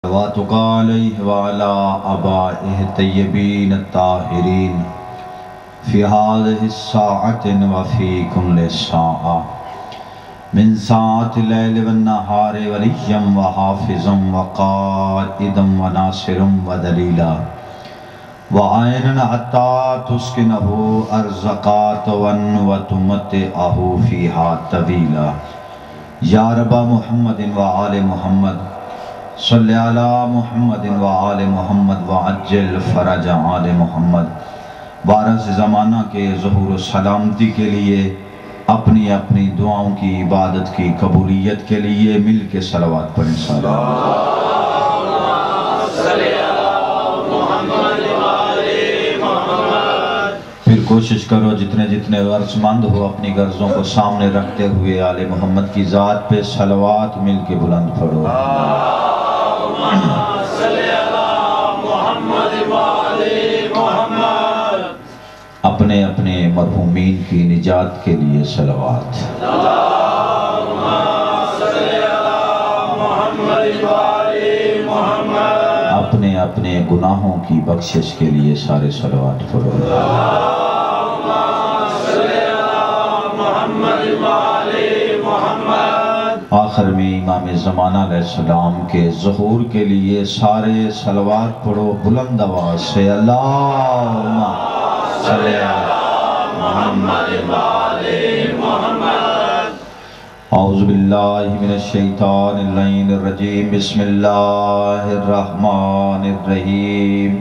صلواتک علیہ وعلی آبائہ الطیبین الطاہرین فی هذه الساعة وفی کل ساعة من ساعة اللیل والنہار ولیا وحافظا وقائدا وناصرا ودلیلا وعینا حتی تسکنہ ارزقات وتمتعہ فیہا طویلا یا رب محمد وآل محمد صلی علی محمد وآل محمد وعجل فرج آل محمد۔ وارث زمانہ کے ظہور و سلامتی کے لیے اپنی اپنی دعاؤں کی عبادت کی قبولیت کے لیے مل کے صلوات پڑھیں۔ پھر کوشش کرو جتنے جتنے غرض مند ہو اپنی غرضوں کو سامنے رکھتے ہوئے آل محمد کی ذات پہ صلوات مل کے بلند پڑھو۔ اپنے اپنے مرحومین کی نجات کے لیے صلوات۔ اپنے اپنے گناہوں کی بخشش کے لیے سارے صلوات پڑھو۔ آخر میں امام زمانہ علیہ السلام کے ظہور کے لیے سارے صلوات پڑھو بلند آواز سے۔ اللہم صلی علی محمد وآل محمد۔ اعوذ باللہ من الشیطان اللعین الرجیم، بسم اللہ الرحمن الرحیم۔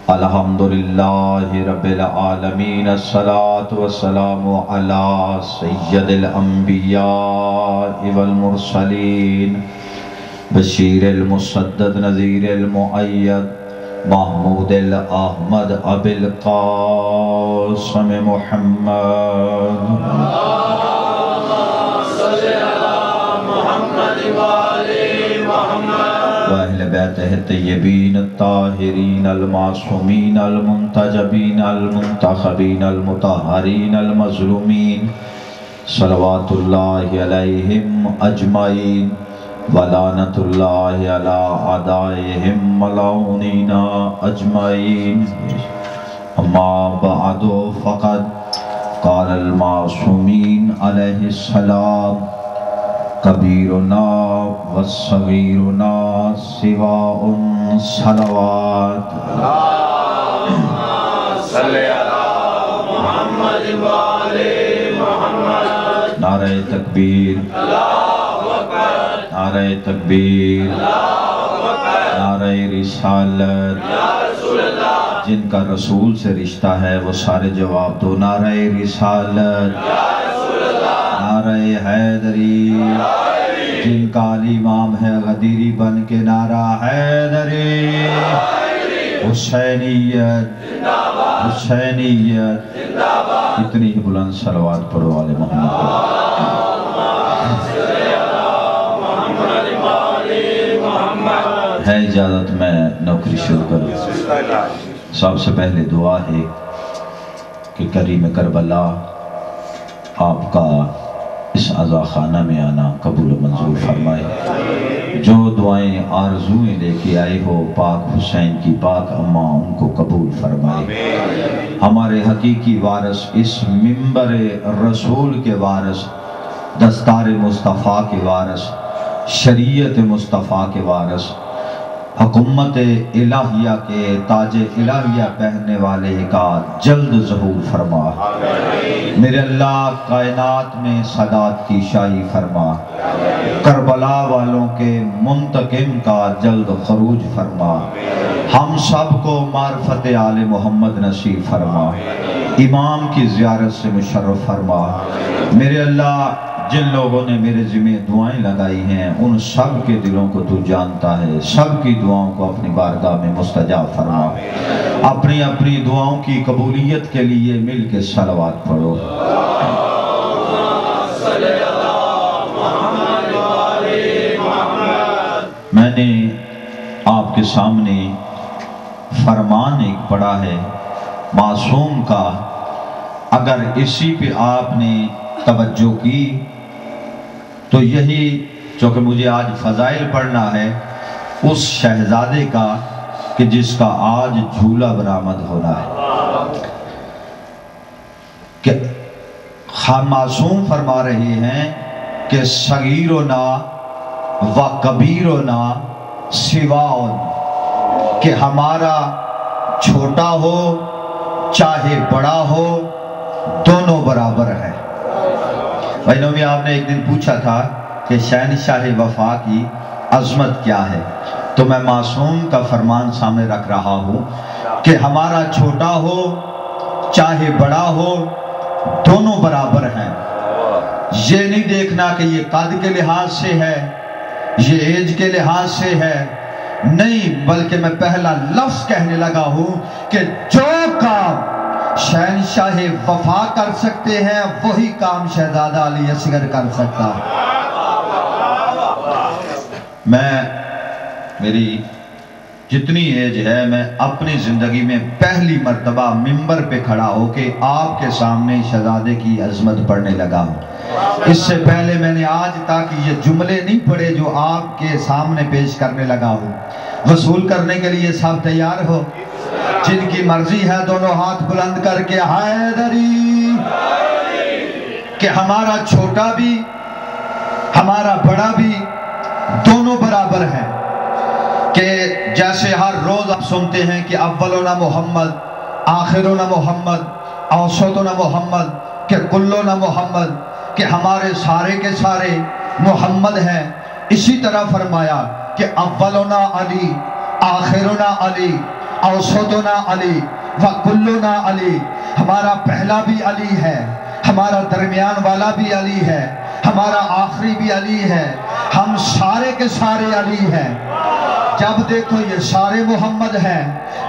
الحمدللہ رب العالمین، الصلاة والسلام علی سید الانبیاء والمرسلین، بشیر المصدد نذیر المؤید، محمود الاحمد ابی القاسم محمد۔ وَأَهْلِ بَيْتِهِ الطَّيِّبِينَ الطَّاهِرِينَ الْمَعْصُومِينَ الْمُنْتَجَبِينَ الْمُنْتَخَبِينَ الْمُطَهَّرِينَ الْمَظْلُومِينَ صلوات اللہ علیہم اجمعین ولعنۃ اللہ علی اعدائہم ملعونین اجمعین۔ اما بعد فقد قال المعصومین علیہ السلام کبیرنا والصغیرنا سواء صلوات۔ صلی علی محمد وآل محمد۔ نعرہ تکبیر، نعرہ تکبیر، نعرہ رسالت۔ جن کا رسول سے رشتہ ہے وہ سارے جواب دو۔ نعرہ رسالت، نعرہ حیدری۔ جن کا علی امام ہے غدیری بن کے نعرہ حیدری۔ حسینیت، حسینیت۔ اتنی ہی بلند صلوات پڑھو آل محمد۔ ہے اجازت میں نوکری شروع کروں؟ سب سے پہلے دعا ہے کہ کریم کربلا آپ کا اس عزا خانہ میں آنا قبول و منظور فرمائے۔ جو دعائیں آرزویں لے کے آئے ہو پاک حسین کی پاک اماں ان کو قبول فرمائے۔ ہمارے حقیقی وارث، اس منبر رسول کے وارث، دستار مصطفیٰ کے وارث، شریعت مصطفیٰ کے وارث، حکومت الہیہ کے تاج الہیہ پہننے والے کا جلد ظہور فرما۔ میرے اللہ کائنات میں سادات کی شاہی فرما۔ کربلا والوں کے منتقم کا جلد خروج فرما۔ ہم سب کو معرفت آل محمد نصیب فرما۔ امام کی زیارت سے مشرف فرما۔ میرے اللہ جن لوگوں نے میرے ذمہ دعائیں لگائی ہیں ان سب کے دلوں کو تو جانتا ہے، سب کی دعاؤں کو اپنی بارگاہ میں مستجاب فرما۔ اپنی اپنی دعاؤں کی قبولیت کے لیے مل کے صلوات پڑھو۔ میں نے آپ کے سامنے فرمان ایک پڑھا ہے معصوم کا، اگر اسی پہ آپ نے توجہ کی تو یہی، چونکہ مجھے آج فضائل پڑھنا ہے اس شہزادے کا کہ جس کا آج جھولا برآمد ہونا ہے، کہ معصوم فرما رہے ہیں کہ صغیرنا و کبیرنا سواء، کہ ہمارا چھوٹا ہو چاہے بڑا ہو دونوں برابر ہے۔ بھائیوں میں آپ نے ایک دن پوچھا تھا کہ شہنشاہ وفا کی عظمت کیا ہے، تو میں معصوم کا فرمان سامنے رکھ رہا ہوں کہ ہمارا چھوٹا ہو چاہے بڑا ہو دونوں برابر ہیں۔ یہ نہیں دیکھنا کہ یہ قد کے لحاظ سے ہے، یہ ایج کے لحاظ سے ہے، نہیں، بلکہ میں پہلا لفظ کہنے لگا ہوں کہ جو کام شہنشاہ وفا کر سکتے ہیں وہی کام شہزادہ علی اصغر کر سکتا ہے۔ میری جتنی ایج ہے، میں اپنی زندگی میں پہلی مرتبہ ممبر پہ کھڑا ہو کے آپ کے سامنے شہزادے کی عظمت پڑھنے لگا ہوں۔ اس سے پہلے میں نے آج تک یہ جملے نہیں پڑھے جو آپ کے سامنے پیش کرنے لگا ہوں۔ وصول کرنے کے لیے سب تیار ہو؟ جن کی مرضی ہے دونوں ہاتھ بلند کر کے حیدری، کہ ہمارا چھوٹا بھی ہمارا بڑا بھی دونوں برابر ہیں، کہ جیسے ہر روز آپ سنتے ہیں کہ اولنا محمد، آخرنا محمد، اوسطنا محمد، کہ کلنا محمد، کہ ہمارے سارے کے سارے محمد ہیں۔ اسی طرح فرمایا کہ اولنا علی، آخرنا علی، اوسطنا علی وکلنا علی، ہمارا پہلا بھی علی ہے، ہمارا درمیان والا بھی علی ہے، ہمارا آخری بھی علی ہے، ہم سارے کے سارے علی ہیں۔ جب دیکھو یہ سارے محمد ہیں،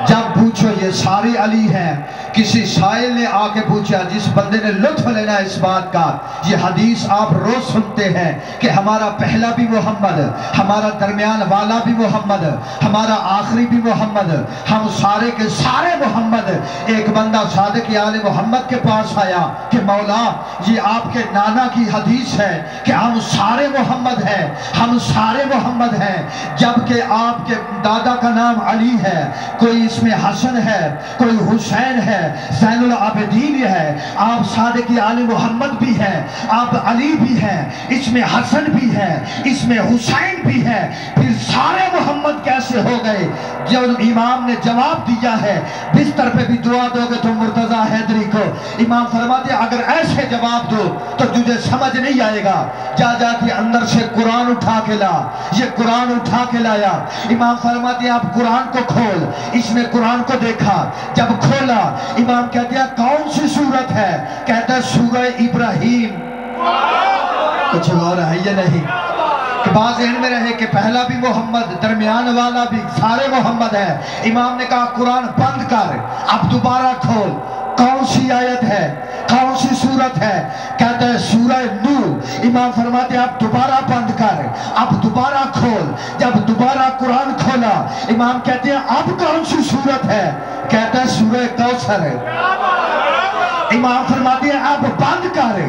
جب پوچھو یہ سارے علی ہیں۔ کسی سائل نے آ کے پوچھا، جس بندے نے لطف لینا اس بات کا، یہ حدیث آپ روز سنتے ہیں کہ ہمارا پہلا بھی محمد، ہمارا درمیان والا بھی محمد، ہمارا آخری بھی محمد، ہم سارے کے سارے محمد۔ ایک بندہ صادق آل محمد کے پاس آیا کہ مولا یہ آپ کے نانا کی حدیث ہے کہ ہم سارے محمد ہیں، ہم سارے محمد ہیں، جبکہ آپ کے دادا کا نام علی ہے، کوئی اس میں حسن ہے، کوئی حسین ہے، زین العابدین ہے، آپ صادق آل محمد بھی ہیں، آپ علی بھی ہیں، اس میں حسن بھی ہے، اس میں حسین بھی ہے، پھر سارے محمد کیسے ہو گئے؟ جب امام نے جواب دیا ہے، بستر پہ بھی دعا دو گے تو مرتضیٰ حیدری کو، امام فرماتے ہیں اگر ایسے جواب دو تو تجھے سمجھ نہیں آئے گا، جا جا کے اندر سے قرآن اٹھا کے لا۔ یہ قرآن اٹھا کے لایا، امام فرماتے ہیں آپ قرآن کو کھول، اس نے قرآن کو دیکھا، جب کھولا امام کہتے ہیں کون سی سورت ہے؟ کہتا ہے سورہ ابراہیم۔ کچھ غور ہے یا نہیں؟ کہ بات ذہن میں رہے کہ پہلا بھی محمد، درمیان والا بھی، سارے محمد ہے۔ امام نے کہا قرآن بند کر، اب دوبارہ کھول، کون سی آیت ہے، کون سی سورت ہے؟ کہتا ہے سورہ نور۔ امام فرماتے ہیں اب دوبارہ بند کر، اب دوبارہ کھول، جب دوبارہ قرآن کھولا امام کہتے ہیں اب کون سی سورت ہے؟ کہتا ہے سورہ کوثر ہے۔ امام فرماتے ہیں اب بند کر،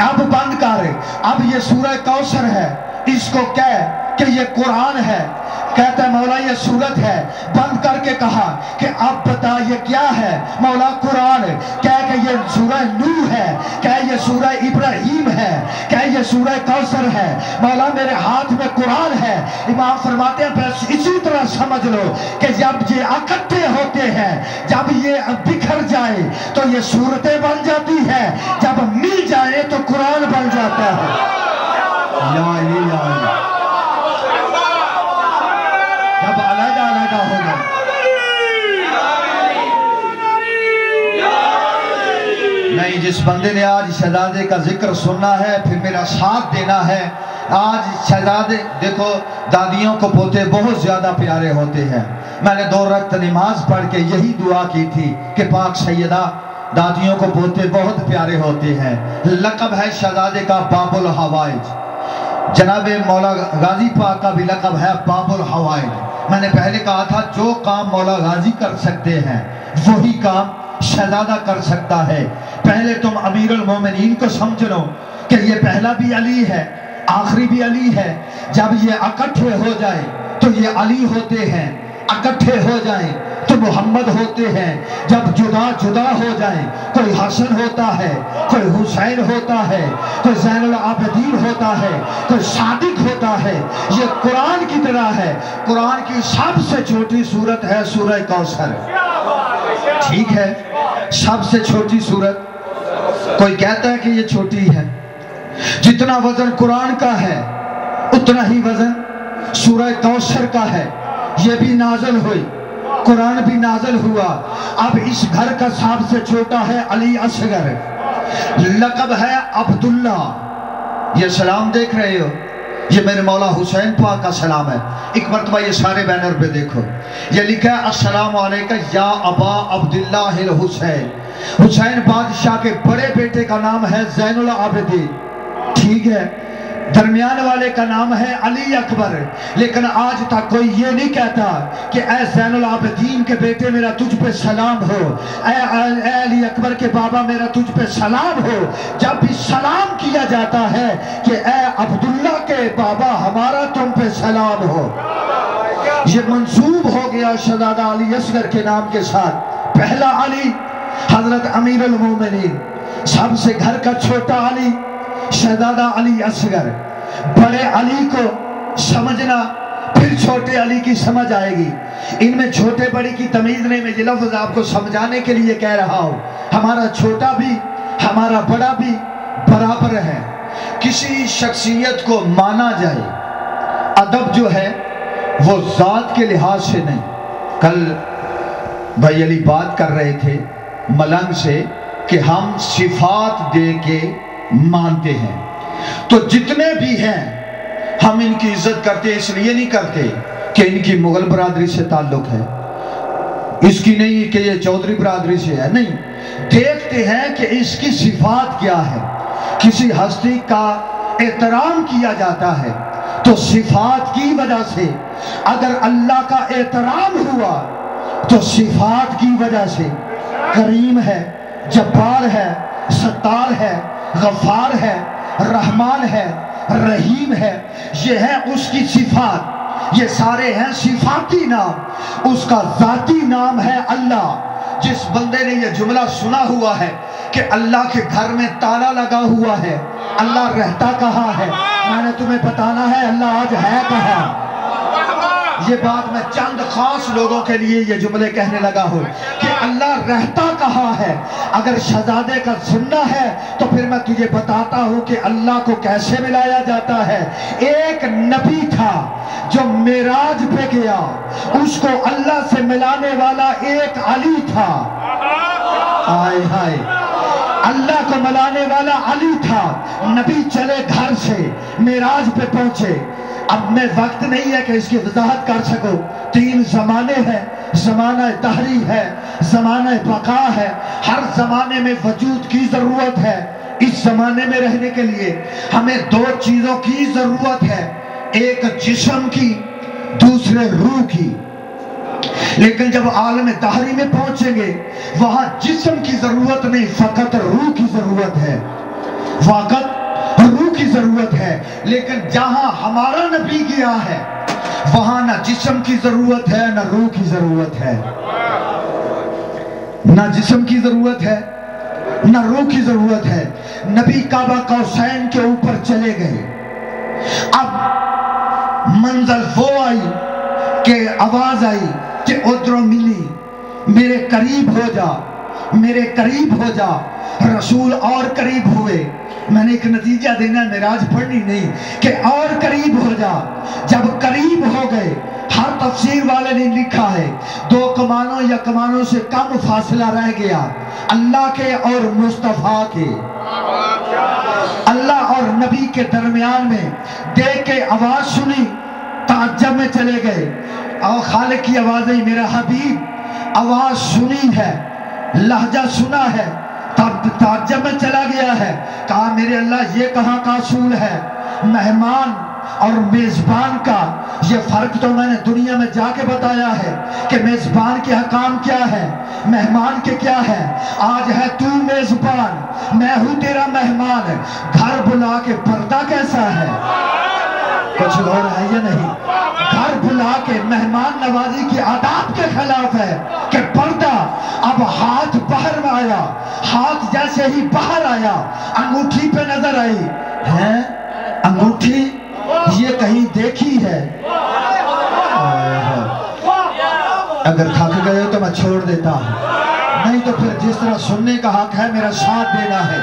اب بند کر، اب یہ سورہ کوثر ہے، اس کو کہہ کہ یہ قرآن ہے۔ کہتا ہے مولا یہ سورت ہے، بند کر کے کہا کہ اب بتا یہ کیا ہے؟ مولا قرآن۔ کہہ کہ یہ سورہ نور ہے، کہہ یہ سورہ ابراہیم ہے، کہہ یہ سورہ کوثر ہے۔ مولا میرے ہاتھ میں قرآن ہے۔ امام فرماتے ہیں بس اسی طرح سمجھ لو کہ جب یہ اکٹھے ہوتے ہیں، جب یہ بکھر جائے تو یہ سورتیں بن جاتی ہیں، جب مل جائے تو قرآن بن جاتا ہے۔ یا الہ جب علیحدہ علیحدہ ہوگا۔ نہیں، جس بندے نے آج شہزادے کا ذکر سننا ہے پھر میرا ساتھ دینا ہے۔ آج شہزادے دیکھو، دادیوں کو پوتے بہت زیادہ پیارے ہوتے ہیں۔ میں نے 2 رکعت نماز پڑھ کے یہی دعا کی تھی کہ پاک سیدہ دادیوں کو پوتے بہت پیارے ہوتے ہیں۔ لقب ہے شہزادے کا باب الحوائج، جناب مولا غازی پاک کا بھی لقب ہے باب الحوائج۔ میں نے پہلے کہا تھا جو کام مولا غازی کر سکتے ہیں وہی کام شہزادہ کر سکتا ہے۔ پہلے تم امیر المومنین کو سمجھ لو کہ یہ پہلا بھی علی ہے، آخری بھی علی ہے۔ جب یہ اکٹھے ہو جائے تو یہ علی ہوتے ہیں، اکٹھے ہو جائیں تو محمد ہوتے ہیں، جب جدا جدا ہو جائیں کوئی حسن ہوتا ہے، کوئی حسین ہوتا ہے، کوئی زین العابدین ہوتا ہے، کوئی صادق ہوتا ہے۔ یہ قرآن کی طرح ہے۔ قرآن کی سب سے چھوٹی سورت ہے سورہ کوثر، ٹھیک ہے، سب سے چھوٹی سورت۔ کوئی کہتا ہے کہ یہ چھوٹی ہے، جتنا وزن قرآن کا ہے اتنا ہی وزن سورہ کوثر کا ہے۔ یہ بھی نازل ہوئی، قرآن بھی نازل ہوا۔ اب اس گھر کا سب سے چھوٹا ہے علی اصغر، لقب ہے عبداللہ۔ یہ سلام دیکھ رہے ہو، یہ میرے مولا حسین پاک کا سلام ہے۔ ایک مرتبہ یہ سارے بینر پہ دیکھو، یہ لکھا ہے السلام علیکہ یا ابا عبداللہ الحسین۔ حسین بادشاہ کے بڑے بیٹے کا نام ہے زین العابدین، ٹھیک ہے، درمیان والے کا نام ہے علی اکبر۔ لیکن آج تک کوئی یہ نہیں کہتا کہ اے زین العابدین کے بیٹے میرا تجھ پہ سلام ہو، اے علی اکبر کے بابا میرا تجھ پہ سلام ہو۔ جب بھی سلام کیا جاتا ہے کہ اے عبداللہ کے بابا ہمارا تم پہ سلام ہو۔ یہ منسوب ہو گیا شہزادہ علی اصغر کے نام کے ساتھ۔ پہلا علی حضرت امیر المومنین، سب سے گھر کا چھوٹا علی شہزادہ علی اصغر۔ بڑے علی کو سمجھنا پھر چھوٹے علی کی سمجھ آئے گی۔ ان میں چھوٹے بڑی کی تمیز نہیں، میں یہ لفظ آپ کو سمجھانے کے لیے کہہ رہا ہوں۔ ہمارا چھوٹا بھی ہمارا بڑا بھی برابر ہے۔ کسی شخصیت کو مانا جائے، ادب جو ہے وہ ذات کے لحاظ سے نہیں۔ کل بھائی علی بات کر رہے تھے ملنگ سے کہ ہم صفات دے کے مانتے ہیں، تو جتنے بھی ہیں ہم ان کی عزت کرتے، اس لیے نہیں کرتے کہ ان کی مغل برادری سے تعلق ہے، اس کی نہیں کہ یہ چودھری برادری سے ہے، نہیں، دیکھتے ہیں کہ اس کی صفات کیا ہے۔ کسی ہستی کا احترام کیا جاتا ہے تو صفات کی وجہ سے، اگر اللہ کا احترام ہوا تو صفات کی وجہ سے۔ کریم ہے، جبار ہے، ستار ہے، غفار ہے، رحمان ہے، رحیم ہے، یہ ہے اس کی صفات۔ یہ سارے ہیں صفاتی نام۔ اس کا ذاتی نام ہے اللہ۔ جس بندے نے یہ جملہ سنا ہوا ہے کہ اللہ کے گھر میں تالا لگا ہوا ہے، اللہ رہتا کہاں ہے، میں نے تمہیں بتانا ہے اللہ آج ہے کہاں۔ یہ بات میں چند خاص لوگوں کے لیے یہ جملے کہنے لگا ہوں کہ اللہ رہتا کہاں ہے۔ اگر شہزادے کا سننا ہے تو پھر میں تجھے بتاتا ہوں کہ اللہ کو کیسے ملایا جاتا ہے۔ ایک نبی تھا جو معراج پہ گیا، اس کو اللہ سے ملانے والا ایک علی تھا۔ آئے ہائے، اللہ کو ملانے والا علی تھا۔ نبی چلے گھر سے معراج پہ پہنچے۔ اب میں وقت نہیں ہے کہ اس کی وضاحت کر سکوں۔ تین زمانے ہیں، زمانہ دہری ہے، زمانہ بقا ہے۔ ہر زمانے میں وجود کی ضرورت ہے۔ اس زمانے میں رہنے کے لیے ہمیں دو چیزوں کی ضرورت ہے، ایک جسم کی، دوسرے روح کی۔ لیکن جب عالم دہری میں پہنچیں گے وہاں جسم کی ضرورت نہیں، فقط روح کی ضرورت ہے، فقط روح کی ضرورت ہے۔ لیکن جہاں ہمارا نبی گیا ہے وہاں نہ جسم کی ضرورت ہے نہ روح کی ضرورت ہے، نہ جسم کی ضرورت ہے نہ روح کی ضرورت ہے۔ نبی کعبہ قوسین کے اوپر چلے گئے۔ اب منزل وہ آئی کہ آواز آئی کہ ادھروں ملی، میرے قریب ہو جا، میرے قریب ہو جا۔ رسول اور قریب ہوئے۔ میں نے ایک نتیجہ دینا ہے، معراج پڑھنی نہیں، کہ اور قریب ہو جا۔ جب قریب ہو گئے، ہر تفسیر والے نے لکھا ہے 2 کمانوں یا کمانوں سے کم فاصلہ رہ گیا اللہ کے اور مصطفیٰ کے، اللہ اور نبی کے درمیان میں۔ دیکھ کے آواز سنی، تعجب میں چلے گئے، اور خالق کی آواز ہے، میرا حبیب آواز سنی ہے، لہجہ سنا ہے، تب تعجب میں چلا گیا ہے۔ کہا میرے اللہ یہ کہاں کا اصول ہے، مہمان اور میزبان کا یہ فرق تو میں نے دنیا میں جا کے بتایا ہے کہ میزبان کے حکام کیا ہے، مہمان کے کیا ہے۔ آج ہے تو میزبان، میں ہوں تیرا مہمان، گھر بلا کے پردہ کیسا ہے۔ کچھ غور ہے یا نہیں؟ گھر بلا کے مہمان نوازی کی آداب کے خلاف ہے کہ پردہ اب ہاتھ باہر میں آیا، ہاتھ جیسے ہی باہر آیا انگوٹھی پہ نظر آئی ہے، انگوٹھی یہ کہیں دیکھی ہے؟ اگر تھک گئے ہو تو میں چھوڑ دیتا ہوں، نہیں تو پھر جس طرح سننے کا حق ہے میرا ساتھ دینا ہے۔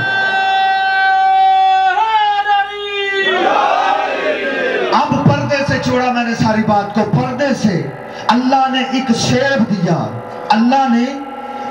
اب پردے سے چھوڑا میں نے ساری بات کو، پردے سے اللہ نے ایک شیب دیا،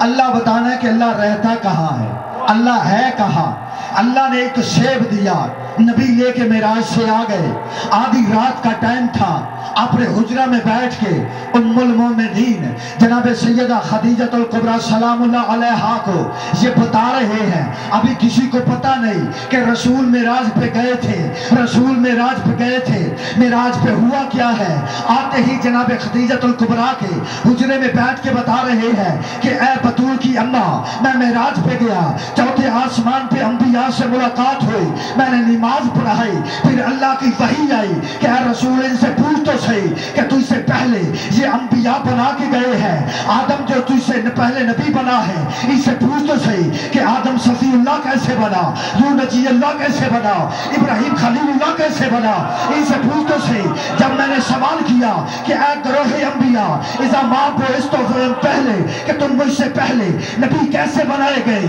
اللہ بتانا ہے کہ اللہ رہتا کہاں ہے، اللہ ہے کہاں، اللہ نے ایک شیب دیا، نبی لے کے معراج سے آ گئے، آدھی رات کا ٹائم تھا، اپنے حجرہ میں بیٹھ کے ام المومنین جناب سیدہ خدیجہ الکبریٰ سلام اللہ علیہا کو یہ بتا رہے ہیں، ابھی کسی کو پتہ نہیں کہ رسول معراج پہ گئے تھے، رسول معراج پہ گئے تھے، معراج پہ ہوا کیا ہے۔ آتے ہی جناب خدیجہ الکبریٰ کے حجرے میں بیٹھ کے بتا رہے ہیں کہ اے بطول کی اماں، میں معراج پہ گیا، چوتھے آسمان پہ انبیاء سے ملاقات ہوئی، میں نے نماز پڑھائی، پھر اللہ کی وحی آئی کہ اے رسول ان سے پوچھ تو صحیح کہ تجھ سے پہلے یہ انبیاء بنا کے گئے ہیں، آدم جو تجھ سے پہلے نبی بنا ہے ان سے پوچھ تو صحیح کہ آدم صفی اللہ کیسے بنا، یوں نجی اللہ کیسے بنا، ابراہیم خلیل اللہ کیسے بنا، ان سے پوچھ تو صحیح۔ جب میں نے سوال کیا کہ اے گروہ انبیاء اذا ما بعثتم پہلے کہ تم مجھ سے پہلے نبی کیسے بنائے گئے،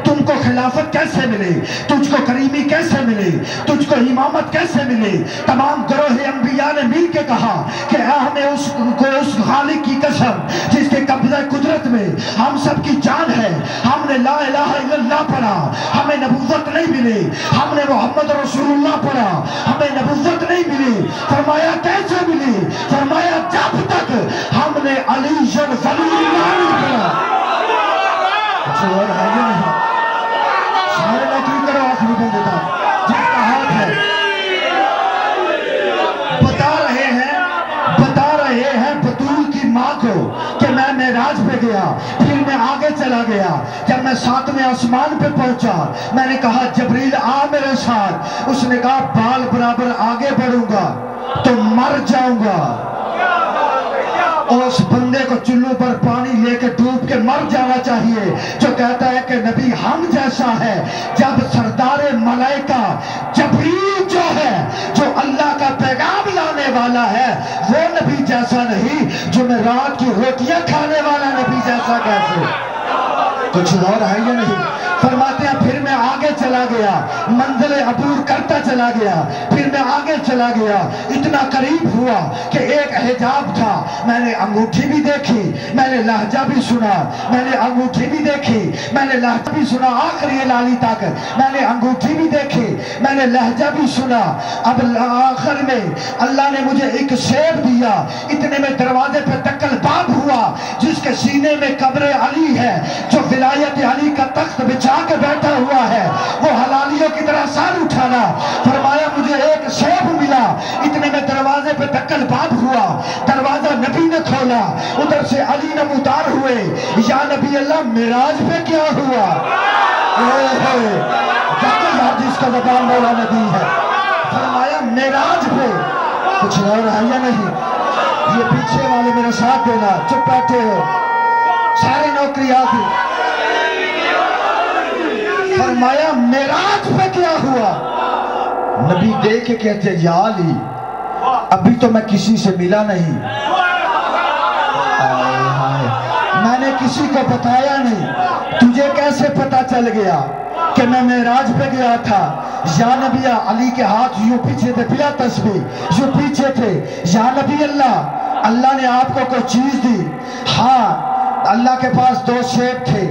تم کو خلافت کیسے ملے، تجھ کو کریمی کیسے ملے، تجھ کو امامت کیسے ملے، تمام گروہ انبیاء نے مل کے کہا کہ ہمیں اس خالق کی قسم جس کے قبضہ قدرت میں ہم سب کی جان ہے، ہم نے لا الہ الا اللہ پڑھا، ہمیں نبوت نہیں ملی، ہم نے محمد رسول اللہ پڑھا، ہمیں نبوت نہیں ملی۔ فرمایا کیسے ملی؟ فرمایا جب تک ہم نے علی ولی اللہ نہیں پڑھا۔ اچھا اور ہے یا نہیں؟ سارے نوکری کرو آخری بندے تھا جس کا ہاتھ ہے، بتا رہے ہیں بطول کی ماں کو کہ میں معراج پہ گیا، پھر میں آگے چلا گیا، جب میں 7ویں آسمان پہ پہنچا میں نے کہا جبریل آ میرے ساتھ، اس نے کہا بال برابر آگے بڑھوں گا تو مر جاؤں گا۔ اور اس بندے کو چلو پر پانی لے کے ڈوب کے مر جانا چاہیے جو کہتا ہے کہ نبی ہم جیسا ہے، جب سردار ملائکہ جبریل جو ہے جو اللہ کا پیغام لانے والا ہے وہ نبی جیسا نہیں، جو میں رات کی روٹیاں کھانے والا نبی جیسا کیسے؟ کچھ اور ہے یا نہیں؟ فرماتے ہیں پھر میں آگے چلا گیا، منزل عبور کرتا چلا گیا، پھر میں آگے چلا گیا، اتنا قریب ہوا کہ ایک حجاب تھا، میں نے انگوٹھی بھی دیکھی، میں نے لہجہ بھی سنا، میں نے انگوٹھی بھی دیکھی، میں نے لہجہ بھی سنا، آخری لالی تک میں نے انگوٹھی بھی دیکھی، میں نے لہجہ بھی سنا۔ اب آخر میں اللہ نے مجھے ایک شیر دیا، اتنے میں دروازے پہ دکل باب ہوا جس کے سینے میں قبر علی ہے، جو ولایت علی کا تخت بچھا کے بیٹھا ہوا ہے، وہ حلالیوں کی طرح سر اٹھانا۔ فرمایا مجھے ایک شیب ملا، اتنے میں دروازے پہ دکل باب ہوا، دروازہ نبی نے کھولا، ادھر سے علی نمودار ہوئے، یا نبی اللہ معراج پہ کیا ہوا؟ جس کا زبان مولا نبی ہے، فرمایا معراج پہ کچھ اور ہے یا نہیں؟ یہ پیچھے والے میرا ساتھ دینا، چپ بیٹھے ہو سارے نوکری آگے۔ فرمایا معراج پہ کیا ہوا؟ نبی دیکھ کے کہتے یا علی ابھی تو میں کسی سے ملا نہیں، میں نے کسی کو بتایا نہیں، تجھے کیسے پتا چل گیا کہ میں معراج پہ گیا تھا؟ یا نبی علی کے ہاتھ یوں پیچھے تھے، بلا تسبیح یوں پیچھے تھے، یا نبی اللہ نے آپ کو کوئی چیز دی؟ ہاں اللہ کے پاس 2 سیب تھے،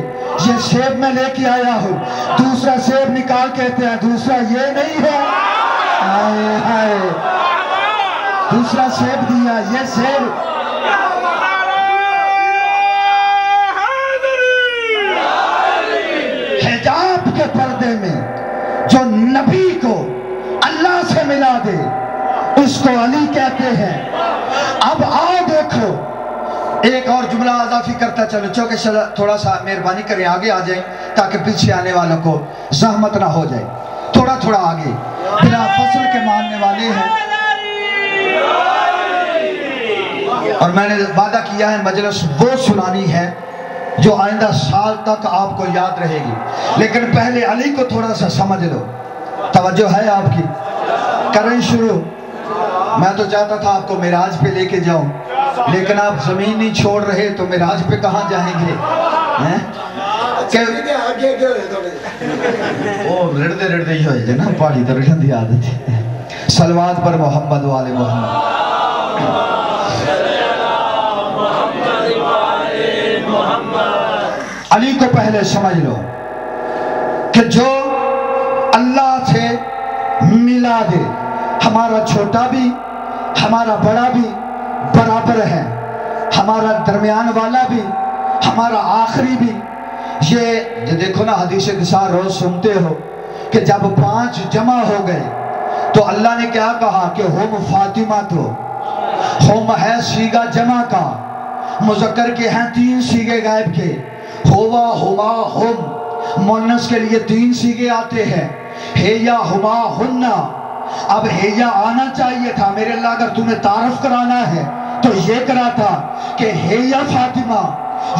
یہ سیب میں لے کے آیا ہوں، دوسرا سیب نکال کہتے ہیں دوسرا یہ نہیں ہے، آئے ہائے دوسرا سیب دیا، یہ سیب حجاب کے پردے میں جو نبی کو اللہ سے ملا دے اس کو علی کہتے ہیں۔ اب آؤ دیکھو ایک اور جملہ اضافی کرتا چلو، چونکہ تھوڑا سا مہربانی کریں آگے آ جائیں تاکہ پیچھے آنے والوں کو زحمت نہ ہو جائے، تھوڑا آگے، بلا فصل کے ماننے والے ہیں اور میں نے وعدہ کیا ہے مجلس وہ سنانی ہے جو آئندہ سال تک آپ کو یاد رہے گی، لیکن پہلے علی کو تھوڑا سا سمجھ لو۔ توجہ ہے آپ کی؟ کریں شروع۔ میں تو چاہتا تھا آپ کو معراج پہ لے کے جاؤں، لیکن آپ زمین نہیں چھوڑ رہے تو معراج پہ کہاں جائیں گے؟ رڑتے رڑتے ہی ہوئے نا پہاڑی تو رڑن دی عادت ہے۔ صلوات پر محمد والے محمد۔ علی کو پہلے سمجھ لو کہ جو اللہ سے ملا دے، ہمارا چھوٹا بھی ہمارا بڑا بھی برابر ہے، ہمارا درمیان والا بھی ہمارا آخری بھی۔ یہ دیکھو نا حدیث قصہ روز سنتے ہو کہ جب 5 جمع ہو گئے تو اللہ نے کیا کہا کہ ہم فاطمہ تو ہم ہے سیگا جمع کا، مذکر کے ہیں 3 سیگے غائب کے، ہوا ہما ہم، مونس کے لیے 3 سیگے آتے ہیں، ہے یا ہما ہننا۔ اب ہے یا آنا چاہیے تھا، میرے اللہ اگر تمہیں تعارف کرانا ہے تو یہ کرا تھا کہ ہے یا فاطمہ،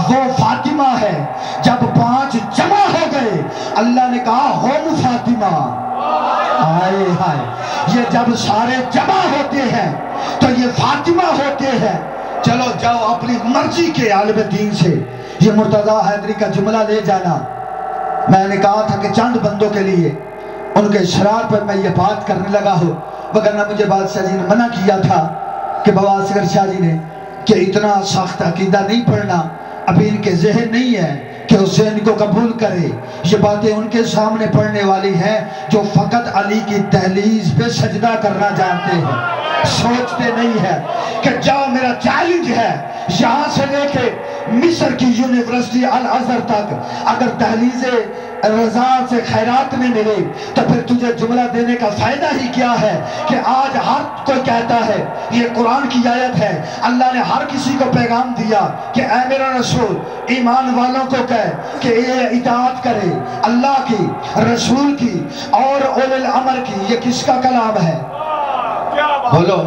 وہ فاطمہ ہے۔ جب 5 جمع ہو گئے اللہ نے کہا ہم فاطمہ۔ آئے ہائے، یہ جب سارے جمع ہوتے ہیں تو یہ فاطمہ ہوتے ہیں۔ چلو جاؤ اپنی مرضی کے عالم دین سے یہ مرتضیٰ حیدری کا جملہ لے جانا۔ میں نے کہا تھا کہ چند بندوں کے لیے ان کے اشرار پر میں یہ بات کرنے لگا ہوں، وگرنہ مجھے بادشاہ جی نے منع کیا تھا کہ بابا اصغر شاہ جی نے کہ اتنا سخت عقیدہ نہیں پڑھنا، ابھی ان کے ذہن نہیں ہے کہ اس ذہن کو قبول کرے۔ یہ باتیں ان کے سامنے پڑھنے والی ہیں جو فقط علی کی دہلیز پہ سجدہ کرنا جانتے ہیں، سوچتے نہیں ہے کہ جاؤ میرا چیلنج ہے یہاں سے لے کے مصر کی یونیورسٹی الازہر تک، اگر دہلیز رضا سے خیرات نہیں ملے تو پھر تجھے جملہ دینے کا فائدہ ہی کیا ہے کہ آج ہر کوئی کہتا ہے، یہ قرآن کی آیت ہے، اللہ نے ہر کسی کو پیغام دیا کہ اے میرا رسول ایمان والوں کو کہہ کہ یہ اطاعت کرے اللہ کی، رسول کی اور اولی الامر کی۔ یہ کس کا کلام ہے؟ بولو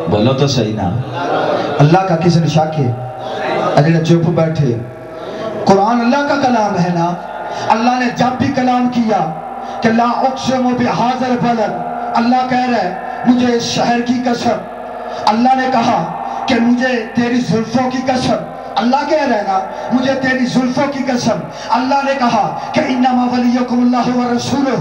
بولو تو صحیح نا۔ اللہ کا کس نے شک ہے؟ اجڑے چپ بیٹھے، قرآن اللہ کا کلام ہے نا۔ اللہ نے جب بھی کلام کیا کہ لا اقسم بہذا البلد، اللہ کہہ رہا ہے مجھے اس شہر کی قسم، اللہ نے کہا کہ مجھے تیری زلفوں کی قسم، اللہ کہہ رہا ہے نا مجھے تیری زلفوں کی قسم۔ اللہ نے کہا کہ انما ولیکم اللہ ورسولہ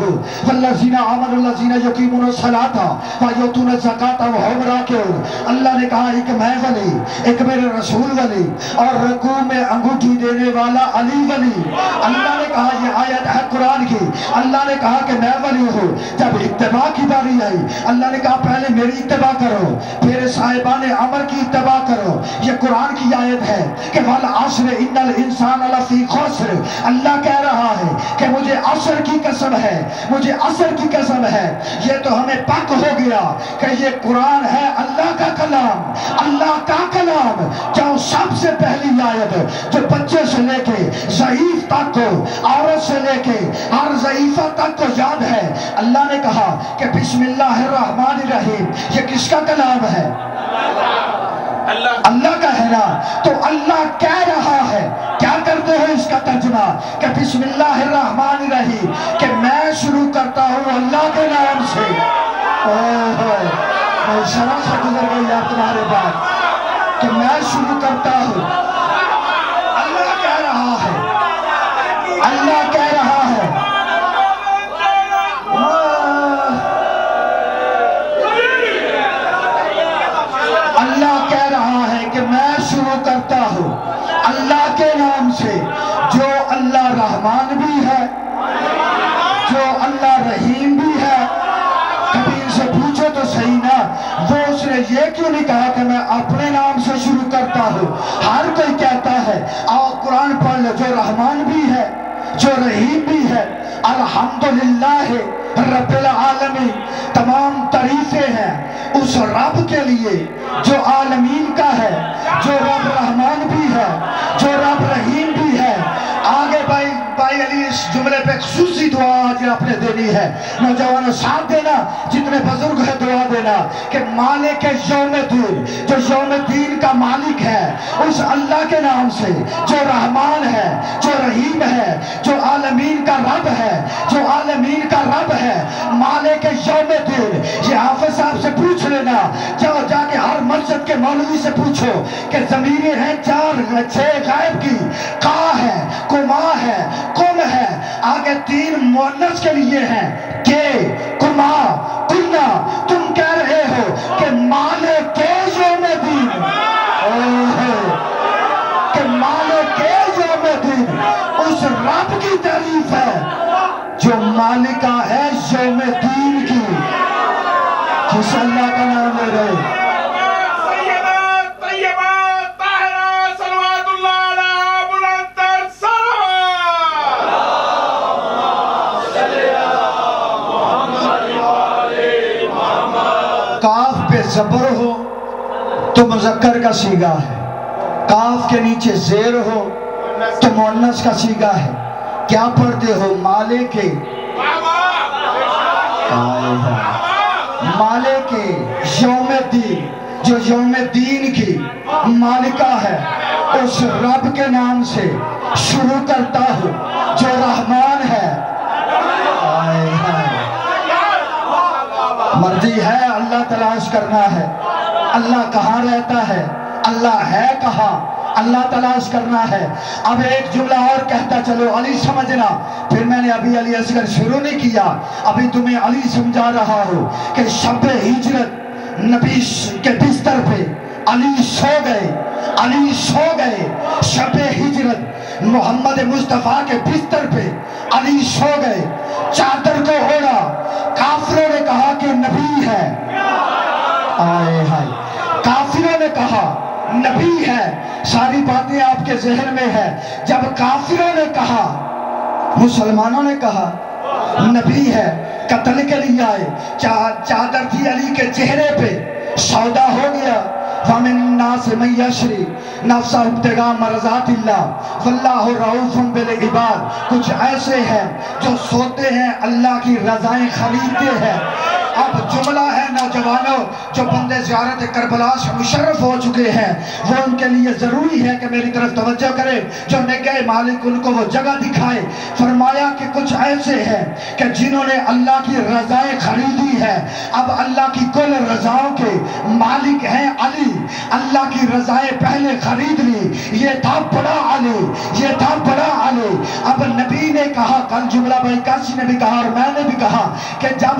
والذین آمنوا الذین یقیمون الصلاۃ ویؤتون الزکاۃ وهم راکعون۔ اللہ نے کہا ایک میں ولی، ایک میرے رسول ولی، اور رکوع میں انگوٹھی دینے والا علی ولی۔ اللہ نے کہا یہ آیت ہے قرآن کی، اللہ نے کہا کہ میں ولی ہوں۔ جب اتباع کی باری آئی اللہ نے کہا پہلے میری اتباع کرو، پھر صاحبان امر کی اتباع کرو۔ یہ قرآن کی آیت ہے کہ والعصر ان الانسان لفی خسر۔ اللہ کہہ رہا ہے کہ مجھے عصر کی قسم ہے، مجھے عصر کی قسم ہے۔ یہ تو ہمیں پک ہو گیا کہ یہ قرآن ہے اللہ کا کلام، اللہ کا کلام۔ جو سب سے پہلی آیت جو بچے سے لے کے ضعیف تک کو، عورت سے لے کے ہر ضعیفہ تک کو یاد ہے، اللہ نے کہا کہ بسم اللہ الرحمن الرحیم۔ یہ کس کا کلام ہے؟ اللہ کا ہے نا۔ تو اللہ کہہ رہا ہے، کیا کرتے ہو اس کا ترجمہ کہ بسم اللہ الرحمن الرحیم، کہ میں شروع کرتا ہوں اللہ کے نام سے۔ میں شرم سے گزر گئی آپ تمہارے بات کہ میں شروع کرتا ہوں۔ اللہ کہہ رہا ہے، اللہ کہہ رہا ہے، اللہ کہہ رہا ہے کہ میں شروع کرتا ہوں اللہ کے نام سے، جو اللہ رحمان بھی ہے، جو اللہ رحیم بھی ہے۔ کبھی ان سے پوچھو تو صحیح نا، وہ اس نے یہ کیوں نہیں کہا کہ میں اپنے نام سے شروع کرتا ہوں؟ ہر کوئی کہتا ہے، آؤ قرآن پڑھ لو، جو رحمان بھی ہے، جو رحیم بھی ہے۔ الحمدللہ رب العالمین، تمام تعریفیں ہیں اس رب کے لیے جو عالمین کا ہے، جو رب رحمان بھی ہے، جو رب رحیم بھی ہے۔ آگے بھائی علی اس جملے پہ خصوصی دعا آج آپ نے دینی ہے. نوجوانوں ساتھ دینا, جتنے بزرگ ہیں دعا دینا کہ مالک یوم الدین, جو یوم الدین کا مالک ہے, اس اللہ کے نام سے جو رحمان ہے, جو رحیم ہے, جو عالمین کا رب ہے, جو عالمین کا رب ہے, مالک یوم الدین. یہ حافظ صاحب سے پوچھ لینا, جاؤ جا کے ہر مسجد کے مولوی سے پوچھو کہ ضمیریں ہیں 4-6 غائب کی, کا ہے, کما ہے, کم ہے, آگے 3 مؤنث کے لیے ہیں, کے, کما, کنا. تم کہہ رہے ہو کہ مالک یوم الدین, کہ مالک یوم الدین اس رب کی تعریف ہے جو مالکہ ہے یوم الدین کی. جس اللہ کا نام لے رہے زبر ہو تو مذکر کا صیغہ ہے, کاف کے نیچے زیر ہو تو مؤنث کا صیغہ ہے. کیا پڑھتے ہو؟ مالک مالک یوم الدین, جو یوم الدین کی مالکہ ہے, اس رب کے نام سے شروع کرتا ہوں جو رحمان ہے. مرضی ہے اللہ تلاش کرنا ہے, اللہ کہاں رہتا ہے, اللہ ہے کہاں, اللہ تلاش کرنا ہے. اب ایک جملہ اور کہتا چلو, علی سمجھنا. پھر میں نے ابھی علی اصغر شروع نہیں کیا, ابھی تمہیں علی سمجھا رہا ہوں کہ شب ہجرت نبی کے بستر پہ علی سو گئے, علی سو گئے. شب ہجرت محمد مصطفیٰ کے بستر پہ علی سو گئے, چادر کو اوڑھا. کافروں نے کہا کہ نبی ہے, آئے ہائے, کافروں نے کہا نبی ہے. ساری باتیں آپ کے ذہن میں ہے. جب کافروں نے کہا, مسلمانوں نے کہا نبی ہے, قتل کے لیے آئے. چادر تھی علی کے چہرے پہ, سودا ہو گیا. فَمِنْ النَّاسِ مَن يَشْرِي نَفْسَهُ ابْتِغَاءَ مَرْضَاتِ اللَّهِ وَاللَّهُ رَءُوفٌ بِالْعِبَادِ. کچھ ایسے ہیں جو سوتے ہیں, اللہ کی رضائیں خریدتے ہیں. اب جملہ ہے نوجوانوں جو بندے زیارت کربلا سے مشرف ہو چکے ہیں, وہ ان کے لیے ضروری ہے کہ میری طرف توجہ کریں. جو نگہ مالک ان کو وہ جگہ دکھائے. فرمایا کہ کچھ ایسے ہیں کہ جنہوں نے اللہ کی رضائیں خریدی ہے. اب اللہ کی کل رضاؤں کے مالک ہیں علی. اللہ کی رضائیں پہلے خرید لی. یہ تھا بڑا علی, یہ تھا بڑا علی. اب نبی نے کہا, کل جملہ بھائی کاسی نے بھی کہا اور میں نے بھی کہا کہ جب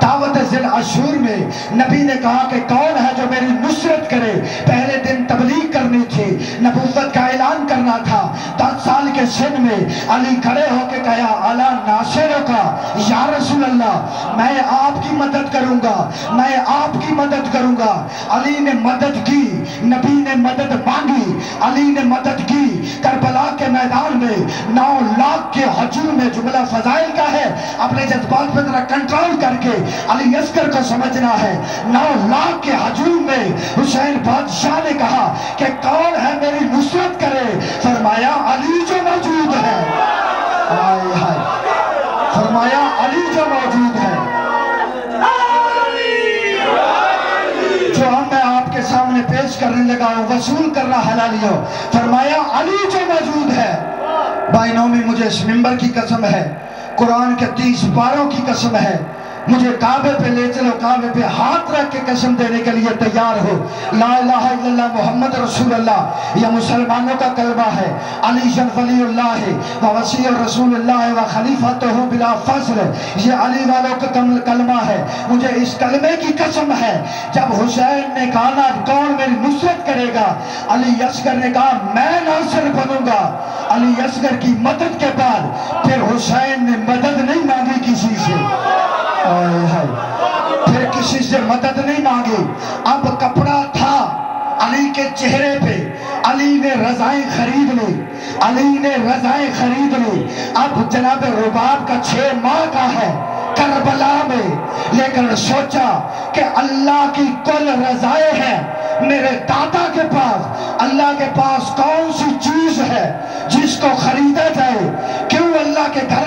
دعوت ذی العشور میں نبی نے کہا کہ کون ہے جو میری نصرت کرے. پہلے دن تبلیغ کرنی تھی, نبوت کا اعلان کرنا تھا. 10 سال کے سن میں علی کھڑے ہو کے کہا الا ناصرہ کا یا رسول اللہ, میں آپ کی مدد کروں گا, میں آپ کی مدد کروں گا. علی نے مدد کی, نبی نے مدد مانگی, علی نے مدد کی. کربلا کے میدان میں 9 لاکھ کے ہجوم میں, جملہ فضائل کا ہے, اپنے جذبات پہ ذرا کنٹرول کر کے علی اصغر کو سمجھنا ہے. 9 لاکھ کے ہجوم میں حسین بادشاہ نے کہا کہ کون ہے میری نصرت کرے. فرمایا علی جو موجود ہے, آئے ہائے, فرمایا علی جو موجود ہے. جو ہم میں آپ کے سامنے پیش کرنے لگا ہوں, وصول کر رہا حلالیوں, فرمایا علی جو موجود ہے. بھائی نومی مجھے اس منبر کی قسم ہے, قرآن کے 30 پاروں کی قسم ہے, مجھے کعبے پہ لے چلو, کعبے پہ ہاتھ رکھ کے قسم دینے کے لیے تیار ہو. لا الہ الا اللہ محمد رسول اللہ, یہ مسلمانوں کا کلمہ ہے. علی ولی اللہ و وصی رسول اللہ و خلیفۃہ بلا فصل, یہ علی والوں کا کلمہ ہے. مجھے اس کلمے کی قسم ہے, جب حسین نے کہا کون میری نصرت کرے گا, علی اصغر نے کہا میں ناصر بنوں گا. علی اصغر کی مدد کے بعد پھر حسین نے مدد نہیں مانگی کسی سے, پھر کسی سے مدد نہیں مانگی. اب کپڑا تھا علی کے چہرے پہ, علی نے رضائیں خرید لی, علی نے رضائیں خرید لی. اب جناب رباب کا 6 ماہ کا ہے کربلا میں, لیکن سوچا کہ اللہ کی کل رضائیں ہیں میرے دادا کے پاس. اللہ کے پاس کون سی چیز ہے جس کو خریدا جائے؟ کیوں اللہ کے گھر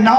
9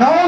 9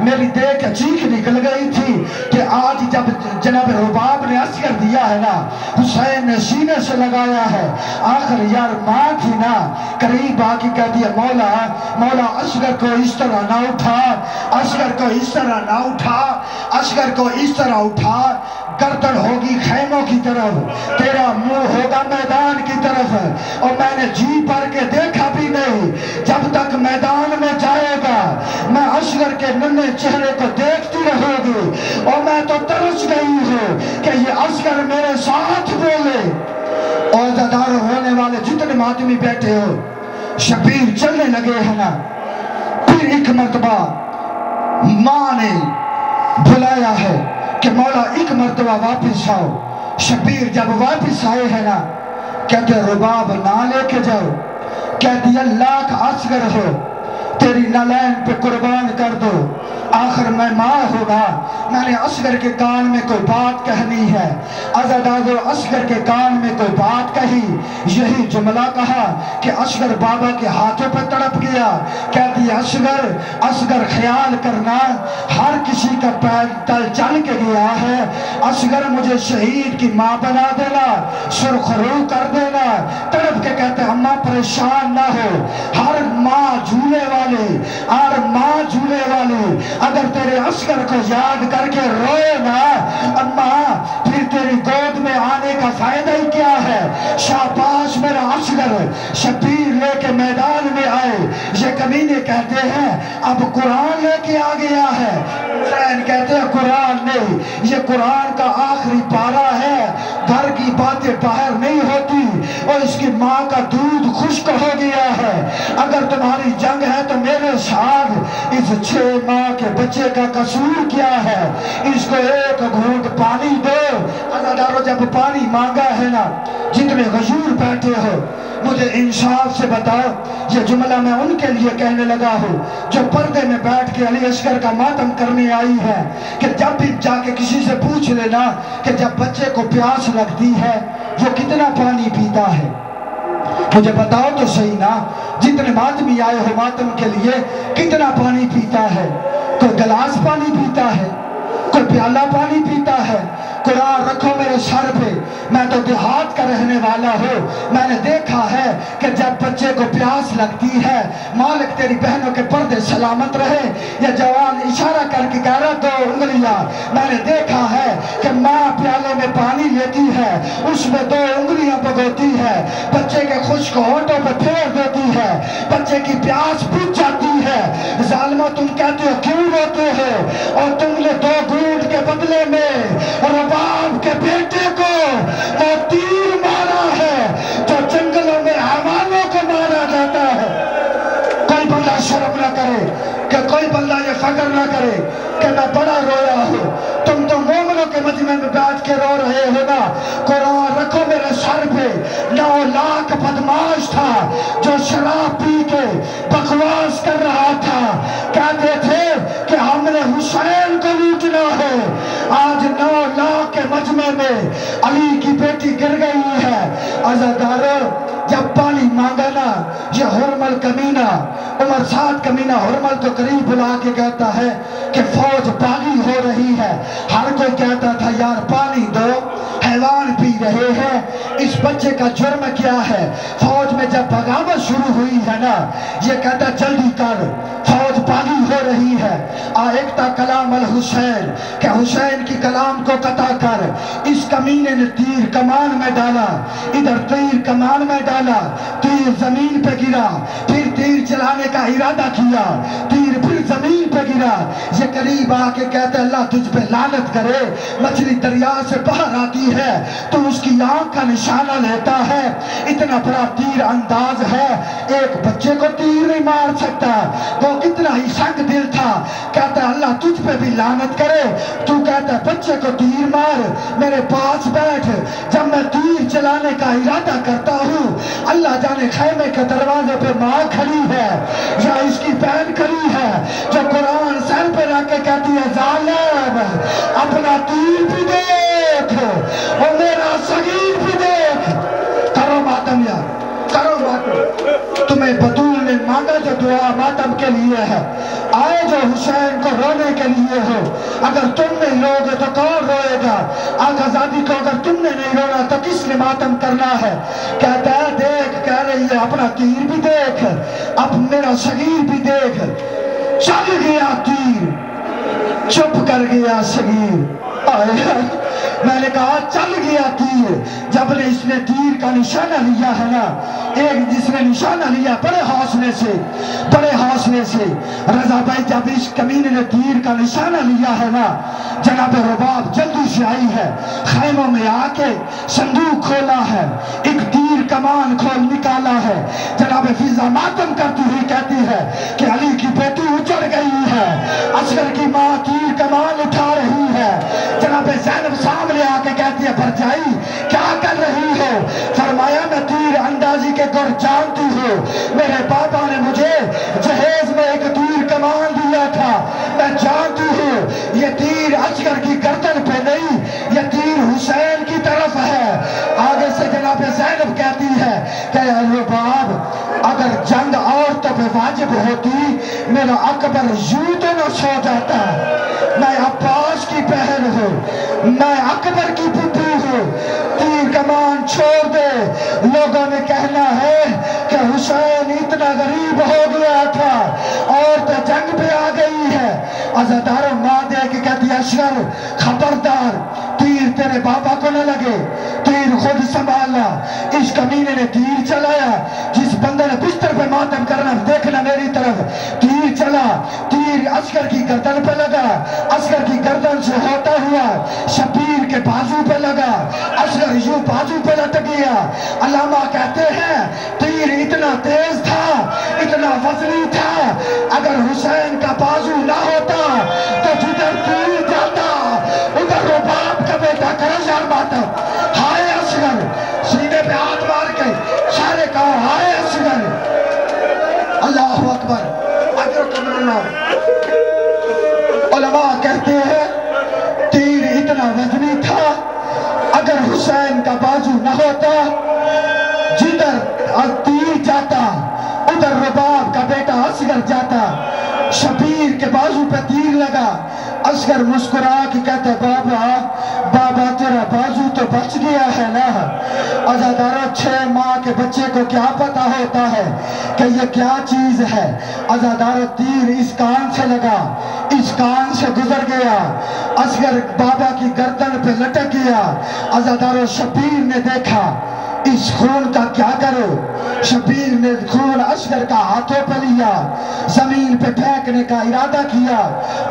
میری دیکھ کے چیخ نکل گئی تھی کہ آج جب جناب رباب نے اصغر دیا ہے نا، حسین نے سینے سے لگایا ہے، آخر یار ماں تھی نا، قریب آ کے کہہ دیا مولا مولا اصغر کو اس طرح نہ اٹھا، اصغر کو اس طرح نہ اٹھا، اصغر کو اس طرح اٹھا، گردن ہوگی خیموں کی طرف، تیرا منہ ہوگا میدان کی طرف۔ اور میں نے جی بھر کے دیکھا بھی نہیں، جب تک میدان میں جائے گا میں اصغر کے ننھے چہرے کو دیکھتی رہوں گی، اور میں تو ترس گئی ہوں کہ یہ اصغر میرے ساتھ بولے۔ اور عزادارو ہونے والے جتنے ماتمی بیٹھے ہو، شبیر چلنے لگے ہیں نا، پھر ایک مرتبہ ماں نے بلایا ہے کہ مولا ایک مرتبہ واپس آؤ۔ شبیر جب واپس آئے ہیں نا، کہتے رباب نہ لے کے جاؤ، کہتی اللہ کا اصغر ہو تیری نالین پہ قربان کر دو، آخر میں ماں ہوگا۔ میں نے اصغر کے کان میں کوئی بات کہنی ہے، عزادارو اصغر کے کان میں کوئی بات کہی، یہی جملہ کہا کہ اصغر بابا کے ہاتھوں پہ تڑپ گیا، کہتی اصغر اصغر خیال کرنا ہر کسی کا پیر تل چل کے گیا ہے، اصغر مجھے شہید کی ماں بنا دینا، سرخ رو کر دینا۔ تڑپ کے کہتے اماں پریشان نہ ہو، ہر ماں جھولے والے، ہر ماں جھولے والے اگر تیرے اصغر کو یاد کر کے روئے نا اماں، پھر تیری گود میں آنے کا فائدہ ہی کیا ہے؟ شاباش میرا اصغر۔ شبیر لے کے میدان میں آئے، یہ کمینے کہتے ہیں اب قرآن لے کے آ گیا ہے، حسین کہتے ہیں قرآن نہیں، یہ قرآن کا آخری پارہ ہے، گھر کی باتیں باہر نہیں ہوتی، اور اس کی ماں کا دودھ خشک ہو گیا ہے، اگر تمہاری جنگ ہے تو میرے ساتھ، اس 6 ماہ کے بچے کا قصور کیا ہے، اس کو ایک گھونٹ پانی دو۔ عزادارو جب پانی مانگا ہے نا، جتنے غیور بیٹھے ہو مجھے انصاف سے بتاؤ، یہ جملہ میں ان کے لیے کہنے لگا ہوں جو پردے میں بیٹھ کے علی اصغر کا ماتم کرنے آئی ہے، کہ جب بھی جا کے کسی سے پوچھ لینا کہ جب بچے کو پیاس لگتی ہے وہ کتنا پانی پیتا ہے، مجھے بتاؤ تو صحیح نا، جتنے ماتمی آئے ہو ماتم کے لیے کتنا پانی پیتا ہے؟ کوئی گلاس پانی پیتا ہے، کوئی پیالہ پانی پیتا ہے؟ قرآن رکھو میرے سر پہ، میں تو دیہات کا رہنے والا ہوں، میں نے دیکھا ہے کہ جب بچے کو پیاس لگتی ہے مالک تیری بہنوں کے پردے سلامت رہے، یا جوان اشارہ کر کے کہہ رہا 2 انگلیاں، میں نے دیکھا ہے کہ ماں پیالے میں پانی لیتی ہے، اس میں 2 انگلیاں بگوتی ہے، بچے کے خشک ہونٹوں پہ پھیر دیتی ہے، بچے کی پیاس بجھ جاتی ہے۔ ظالمہ تم کہتے ہو کیوں روتے ہو، اور تم نے 2 گھونٹ کے بدلے میں رباب کے بیٹے کو وہ تیر مارا ہے جو جنگلوں میں حیوانوں کو مارا جاتا ہے۔ کوئی بندہ شرم نہ کرے، کہ کوئی بندہ یہ فکر نہ کرے کہ میں بڑا رویا ہوں، تم تو مومنوں کے مجمع میں بیٹھ کے رو رہے ہو نا۔ قرآن رکھو میرے سر پہ، 9 لاکھ بدماش تھا جو شراب پی کے بکواس کر رہا تھا، کہتے تھے کہ ہم نے حسین کو لوٹنا ہے، آج 9 لاکھ کے مجمع میں علی کی بیٹی گر گئی ہے۔ عزادارو جب پانی مانگا نا، یہ حرمل کمینہ عمر سعد کمینہ حرمل تو قریب بلا کے کہتا ہے کہ فوج باغی ہو رہی ہے، ہر کوئی کہتا تھا یار پانی دو، حیوان پی رہے ہیں، اس بچے کا جرم کیا ہے؟ فوج میں جب بغاوت شروع ہوئی ہے نا، یہ کہتا جلدی کر، فوج باغی ہو رہی ہے، آئکتا کلام الحسین، کہ حسین کی کلام کو قطع کر۔ اس کمینے نے تیر کمان میں ڈالا، ادھر تیر کمان میں ڈالا، تیر زمین پہ گرا، پھر تیر چلانے کا ارادہ کیا، تیر پھر زمین پہ گرا۔ یہ قریب آ کے کہتے اللہ تجھ پہ لعنت کرے، مچھلی دریا سے باہر آتی ہے تو اس کی آنکھ کا نشانہ لیتا ہے، اتنا بڑا تیر انداز ہے، ایک بچے کو تیر نہیں مار سکتا، وہ کتنا ہی سنگ دل تھا۔ کہتا اللہ تجھ پہ بھی لعنت کرے، تو کہتا بچے کو تیر مار، میرے پاس بیٹھ، جب میں تیر چلانے کا ارادہ کرتا ہوں اللہ جانے خیمے کے دروازے پہ ماں کھڑی ہے یا اس کی بہن کھڑی ہے جو قرآن سر پہ رکھ کے کہتی ہے ظالم اپنا تیر بھی دیکھ اور میرا صغیر بھی دیکھ۔ کرو ماتم یار، کرو ماتم. تمہیں بطول نے مانگا جو دعا ماتم کے لیے ہے. آئے جو حسین کو رونے کے لیے ہو. اگر تم نہیں روگے تو کون روئے گا؟ آقا زادی کو اگر تم نے نہیں رونا تو کس نے ماتم کرنا ہے؟ کہتا ہے دیکھ، کہہ رہی ہے اپنا تیر بھی دیکھ، اب میرا صغیر بھی دیکھ. چل گیا تیر، چپ کر گیا صغیر. میں نے کہا چل گیا تیر. جب نے اس نے تیر کا نشانہ لیا ہے نا، ایک جس نے نشانہ لیا بڑے حوصلے سے، بڑے حوصلے سے، رضا بھائی جب اس کمینے نے تیر کا نشانہ لیا ہے نا، جناب رباب جلدی سے آئی ہے، خیموں میں آ کے صندوق کھولا ہے، ایک تیر کمان کھول نکالا ہے. جناب فضا ماتم کرتی ہوئی کہتی ہے کہ علی کی بیٹی اچڑ گئی ہے. اصغر کی ماں تیر کمان اٹھا رہی ہے. جناب زینب سامنے آ کے کہتی ہے بھرجائی کیا کر رہی ہو؟ فرمایا میں تیر اندازی کے گر جانتی ہوں، میرے بابا نے مجھے جہیز میں ایک تیر کمان دیا تھا، میں جانتی ہوں یہ تیر اصغر کی گردن پہ نہیں، یہ تیر حسین کی طرف ہے. آگے سے جناب زینب کہتی ہے کہ رباب اگر جنگ عورتوں پہ واجب ہوتی میرا اکبر یوں تو نہ سو جاتا. میں عباس کی بہن ہوں، میں اکبر کی پھپھی ہوں. تیر کمان چھوڑ دے. لوگوں نے کہنا ہے کہ حسین اتنا غریب ہو گیا تھا اور تو جنگ پہ آ گئی ہے. عزاداروں ماں دے کے کہتی اصغر خبردار تیر تیرے بابا کو نہ لگے، تیر خود سنبھالنا. اس کمینے نے تیر چلایا، جس بندے نے بستر پہ ماتم کرنا دیکھنا میری طرف، تیر چلا، تیر اصغر کی گردن پہ لگا، اصغر کی گردن سے ہوتا ہوا شبیر کے بازو پہ لگا، اصغر یوں بازو پہ لٹک گیا. علامہ کہتے ہیں تیر اتنا تیز تھا، اتنا وزنی تھا، اگر حسین کا بازو نہ ہوتا تو جدھر تیر جاتا ادھر رباب کا بیٹا کرشار ماتم. ہائے اصغر، سینے پہ ہاتھ مار کے سارے کہو ہائے اصغر. اللہ اکبر. اجرکم اللہ. علماء کہتے ہیں تیر اتنا وزنی تھا، اگر حسین کا بازو نہ ہوتا جدھر تیر جاتا ادھر رباب کا بیٹا اصغر جاتا. شبیر کے بازو پہ تیر لگا. اصغر مسکرا کے کہتے بابا بابا تیرا بازو تو بچ گیا ہے نا. عزاداروں 6 ماہ کے بچے کو کیا پتا ہوتا ہے کہ یہ کیا چیز ہے. عزاداروں تیر اس کان سے لگا، اس کان سے گزر گیا، اصغر بابا کی گردن پہ لٹک گیا. عزاداروں شبیر نے دیکھا اس خون کا کیا کرو. شبیر نے خون اصغر کا ہاتھوں پہ لیا، زمین پہ پھینکنے کا ارادہ کیا.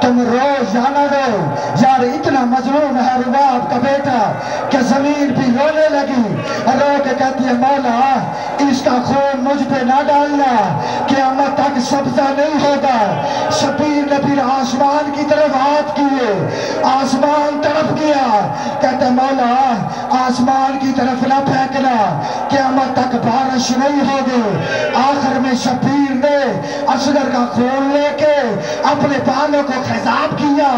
تم روز جانا دو یار، اتنا مظلوم ہے رباب کا بیٹا کہ زمین بھی رونے لگی. رو کے کہتی ہے مولا اس کا خون مجھ پہ نہ ڈالنا، قیامت تک سبزہ نہیں ہوگا. شبیر نے پھر آسمان کی طرف ہاتھ کیے، آسمان طرف گیا. کہتے مولا آسمان کی طرف نہ پھینکنا، قیامت تک بارش نہیں ہوگی. آخر میں شبیر نے اصغر کا خون لے کے اپنے بالوں کو خضاب کیا،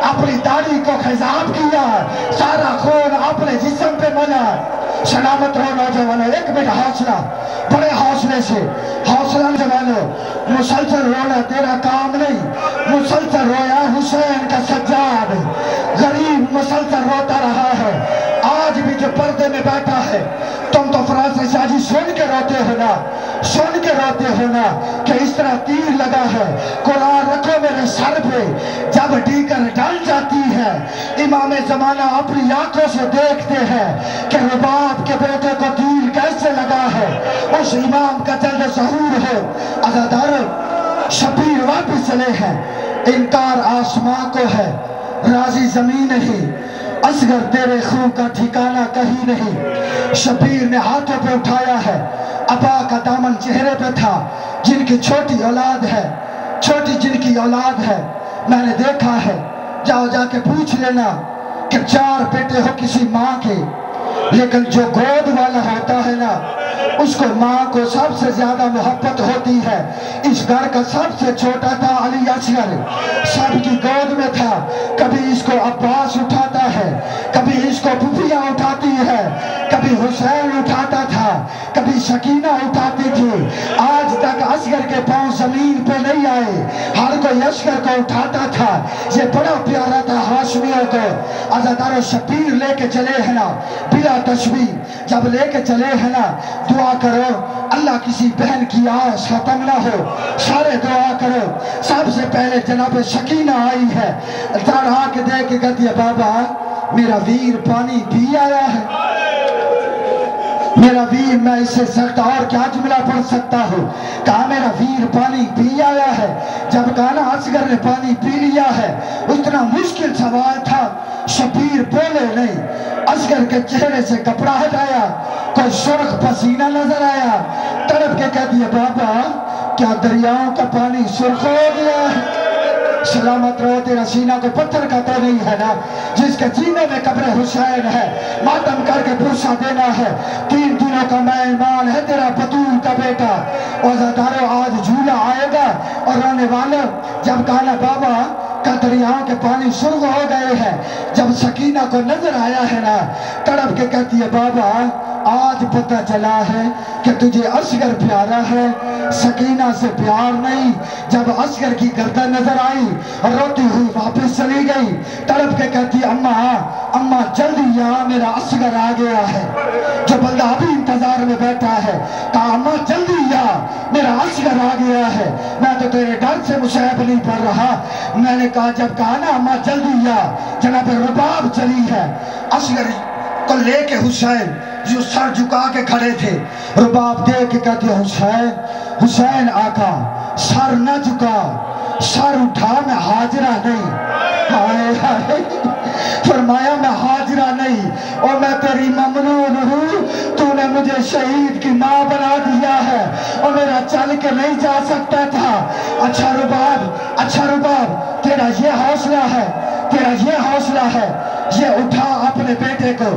اپنی داڑھی کو خضاب کیا، سارا خون اپنے جسم پہ ملا. سلامت رہو نوجوانوں، ایک منٹ حوصلہ، بڑے حوصلے سے حوصلہ. نوجوانوں مسلسل رونا تیرا کام نہیں. مسلسل رویا حسین کا سجاد، غریب مسلسل روتا رہا ہے. آج بھی جو پردے میں بیٹھا ہے تم تو فراز شاہی سن کے روتے ہو نا، سن کے روتے ہو نا کہ اس طرح تیر لگا ہے. قرآن رکھو میرے سر پہ، جب ڈیگر ڈل جاتی ہے امام زمانہ اپنی آنکھوں سے دیکھتے ہیں کہ رباب کے بیٹے کو تیر کیسے لگا ہے. اس امام کا جلد ظہور ہو. عزاداروں شبیر واپس چلے ہیں. انکار آسمان کو ہے، راضی زمین نہیں. اصغر تیرے خون کا ٹھکانہ کہیں نہیں. شبیر نے ہاتھوں پہ اٹھایا ہے، ابا کا دامن چہرے پہ تھا. جن کی چھوٹی اولاد ہے، چھوٹی جن کی اولاد ہے میں نے دیکھا ہے، جاؤ جا کے پوچھ لینا کہ 4 بیٹے ہو کسی ماں کے، لیکن جو گود والا ہوتا ہے نا اس کو ماں کو سب سے زیادہ محبت ہوتی ہے. اس گھر کا سب سے چھوٹا تھا علی اصغر، سب کی گود میں تھا. کبھی اس کو عباس اٹھاتا ہے، کبھی اس کو پھوپھیاں اٹھاتی ہے، کبھی کبھی حسین اٹھاتا تھا، کبھی سکینہ اٹھاتی تھی، آج تک اصغر کے پاؤں زمین پہ نہیں آئے، ہر کوئی اصغر کو اٹھاتا تھا۔ یہ بڑا پیارا تھا ہاشمیوں کو۔ عزادار و شبیر لے کے چلے ہیں نا بلا تشبیہ، جب لے کے چلے ہیں نا دعا کرو اللہ کسی بہن کی آس ختم نہ ہو، سارے دعا کرو۔ سب سے پہلے جناب سکینہ آئی ہے، آ کے دیکھ کے کہتی ہے بابا میرا ویر پانی پی آیا ہے، میرا ویر، میں اس سے سخت اور کیا جملہ پڑھ سکتا ہوں؟ کہا میرا ویر پانی پی آیا ہے۔ جب کہا نا اصغر نے پانی پی لیا ہے، اتنا مشکل سوال تھا، شبیر بولے نہیں۔ اصغر کے چہرے سے کپڑا ہٹایا، کوئی سرخ پسینہ نظر آیا، تڑپ کے کہہ دیا بابا کیا دریاؤں کا پانی سرخ ہو گیا ہے؟ سلامت رہو، تیرا سینہ کو پتھر کا تو نہیں ہے نا، جس کے سینے میں قبر حسین ہے، ماتم کر کے پوچھا دینا ہے، 3 دنوں کا مہمان ہے تیرا بطول کا بیٹا۔ عزادارو آج جھولا آئے گا اور رونے والوں جب کہا بابا کا دریاؤں کے پانی سرخ ہو گئے ہیں، جب سکینہ کو نظر آیا ہے نا تڑپ کے کہتی ہے بابا آج پتہ چلا ہے کہ تجھے اصغر پیارا ہے، سکینہ سے پیار نہیں۔ جب اصغر کی گردن نظر آئی روتی ہوئی واپس چلی گئی، تڑپ کے کہتی اماں جلدی یا میرا اصغر آ گیا ہے۔ جو بندہ ابھی انتظار میں بیٹھا ہے کہا اماں جلدی یا میرا اصغر آ گیا ہے، میں تو تیرے ڈر سے مصیب نہیں پڑھ رہا۔ میں نے کہا جب کہا نا اماں جلدی یا، جناب رباب چلی ہے، اصغر کو لے کے حسین جو سر جھکا کے کھڑے تھے، رباب دے کے کہتے حسین آقا سر نہ جھکا، سر اٹھا، میں حاجرہ نہیں۔ ہائے ہائے، فرمایا میں حاجرہ نہیں اور میں تیری ممنون ہوں، تو نے مجھے شہید کی ماں بنا دیا ہے اور میرا چل کے نہیں جا سکتا تھا۔ اچھا رباب تیرا یہ حوصلہ ہے، تیرا یہ حوصلہ ہے، یہ اٹھا اپنے بیٹے کو،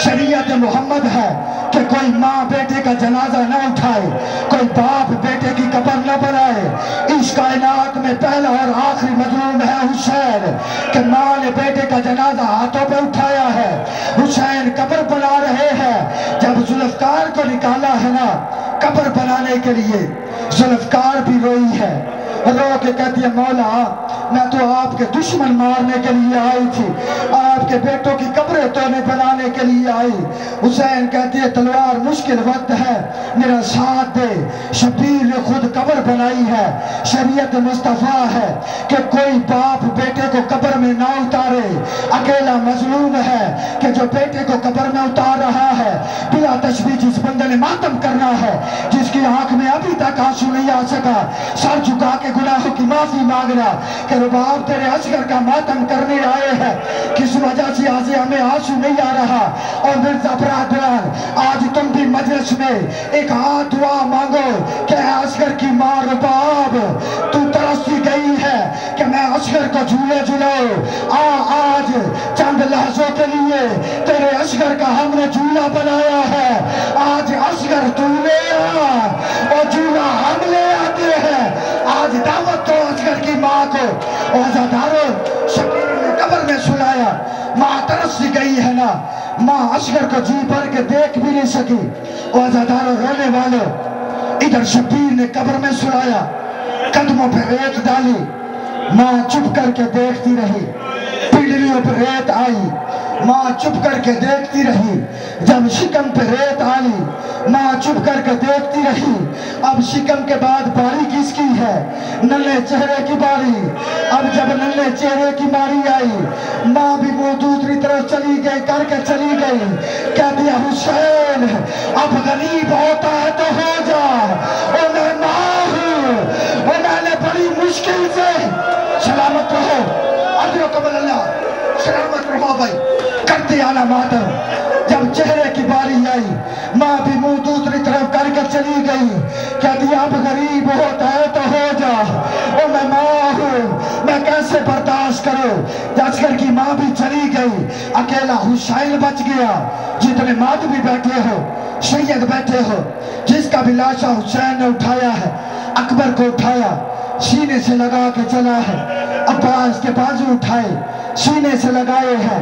شریعت محمد ہے کہ کوئی ماں بیٹے کا جنازہ نہ اٹھائے، کوئی باپ بیٹے کی قبر نہ بنائے۔ اس کائنات میں پہلا اور آخری مظلوم ہے حسین کہ ماں نے بیٹے کا جنازہ ہاتھوں پہ اٹھایا ہے، حسین قبر بنا رہے ہیں۔ جب ذوالفقار کو نکالا ہے نا قبر بنانے کے لیے، ذوالفقار بھی روئی ہے، رو کے کہتی ہے مولا میں تو آپ کے دشمن مارنے کے لیے آئی تھی، آپ کے بیٹوں کی قبریں توڑنے بنانے کے لیے آئی۔ حسین کہتی ہے تلوار مشکل وقت ہے میرا ساتھ دے، شبیر نے خود قبر بنائی ہے، شریعت مصطفیٰ ہے کہ کوئی باپ بیٹے کو قبر میں نہ اتارے، اکیلا مظلوم ہے کہ جو بیٹے کو قبر میں اتار رہا ہے۔ بلا تشبیہ جس بندے نے ماتم کرنا ہے، جس کی آنکھ میں ابھی تک آنسو نہیں آ سکا، سر جھکا کے گناہوں کی معافی مانگنا کہ رباب تیرے اصغر کا ماتم کرنے آئے ہیں، کس وجہ سے آج ہمیں آنسو نہیں آ رہا۔ اور مرزا برادران آج تم بھی مجلس میں ایک ہاتھ دعا مانگو کہ اے اصغر کی ماں رباب تو ترستی گئی ہے کہ میں اصغر کو جھولے جھلاؤ، آج چند لحظوں کے لیے تیرے اصغر کا ہم نے جھولا بنایا ہے، آج اصغر تو لے آ اور جھولا ہم لے آتے ہیں۔ آج دعوت دو اصغر کی ماں کو۔ عزاداروں شبیر نے قبر میں سلایا، ماں ترسی گئی ہے نا، ماں اصغر کو جی بھر کے دیکھ بھی نہیں سکی۔ عزاداروں رونے والوں ادھر شبیر نے قبر میں سلایا، قدموں پہ ریت ڈالی، ماں چپ کر کے دیکھتی رہی، پنڈلیوں پہ ریت آئی، ماں چپ کر کے دیکھتی رہی، جب شکم پہ ریت آئی ماں چپ کر کے دیکھتی رہی۔ اب شکم کے بعد باری کس کی ہے؟ نلے چہرے کی باری۔ اب جب نلے چہرے کی باری آئی ماں بھی وہ دوسری طرف چلی گئی، کر کے چلی گئی، کہہ دیا حسین اب غریب ہوتا ہے تو ہو جا، اور میں ماں ہوں اور میں نے بڑی مشکل سے، سلامت رہو قبل اللہ، سلامت رہو بھائی، کرتے آنا ماتم۔ جب چہرے کی باری آئی ماں بھی منہ دوسری طرف کر کے چلی گئی، کہہ دیا اب غریب ہوتا ہے تو ہو جا، اور میں ماں ہوں میں کیسے برداشت کروں۔ اصغر کی ماں بھی چلی گئی، اکیلا حسین بچ گیا۔ جتنے ماتمی بیٹھے ہو، سید بیٹھے ہو، جس کا بھی لاشا حسین نے اٹھایا ہے، اکبر کو اٹھایا سینے سے لگا کے چلا ہے، عباس کے بازو اٹھائے سینے سے لگائے ہیں،